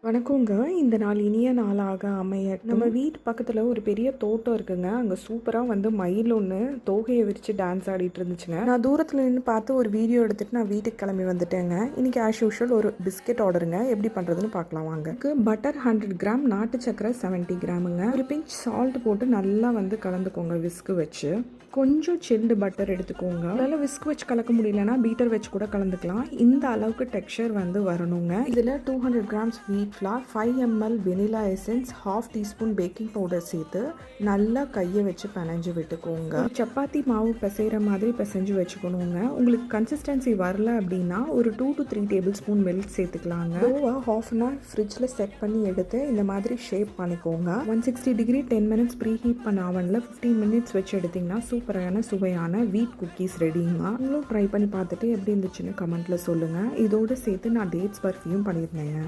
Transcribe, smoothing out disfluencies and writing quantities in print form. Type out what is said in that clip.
வணக்கங்க. இந்த நாள் இனிய நாளாக அமையட்டும். நம்ம வீட்டு பக்கத்துல ஒரு பெரிய தோட்டம் இருக்குங்க. அங்க சூப்பரா மயில் ஒண்ணு தோகைய விரிச்சு டான்ஸ் ஆடிட்டு இருந்துச்சுங்க. நான் தூரத்துல நின்னு பார்த்து ஒரு வீடியோ எடுத்துட்டு நான் வீட்டுக்கு கிளம்பி வந்துட்டேங்க. இன்னைக்கு ஆஸ் யூஷுவல் ஒரு பிஸ்கெட் ஆர்டருங்க. எப்படி பண்றதுன்னு பார்க்கலாம் வாங்க. பட்டர் 100 கிராம், நாட்டு சக்கரை 70 கிராமுங்க. ஒரு பிஞ்ச் சால்ட் போட்டு நல்லா கலந்துக்கோங்க விஸ்க் வச்சு. கொஞ்சம் சில்டு பட்டர் எடுத்துக்கோங்க. அதனால விஸ்க் வச்சு கலக்க முடியலன்னா பீட்டர் வச்சு கூட கலந்துக்கலாம். இந்த அளவுக்கு டெக்ஸ்சர் வரணுங்க. இதுல 200 grams wheat flour, 5 ml vanilla essence, 1/2 teaspoon baking powder சேர்த்து நல்லா கையை வச்சு பிணைஞ்சு விட்டுக்கோங்க. சப்பாத்தி மாவு பிசைகிற மாதிரி பிசைஞ்சு வச்சுக்கணுங்க. உங்களுக்கு கன்சிஸ்டன்சி வரல அப்படின்னா ஒரு 2 to 3 டேபிள் ஸ்பூன் மில்க் சேர்த்துக்கலாங்க. 1/2 an hour ஃப்ரிட்ஜில் செட் பண்ணி எடுத்து இந்த மாதிரி ஷேப் பண்ணிக்கோங்க. 160 டிகிரி 10 minutes ப்ரீ ஹீட் பண்ண அவனில் 15 minutes வச்சு எடுத்திங்கன்னா சூப்பரான சுவையான வீட் குக்கீஸ் ரெடிங்க. நீங்களும் ட்ரை பண்ணி பார்த்துட்டு எப்படி இருந்துச்சுன்னு கமெண்ட்டில் சொல்லுங்கள். இதோடு சேர்த்து நான் டேட்ஸ் பர்ஃபியும் பண்ணியிருந்தேங்க.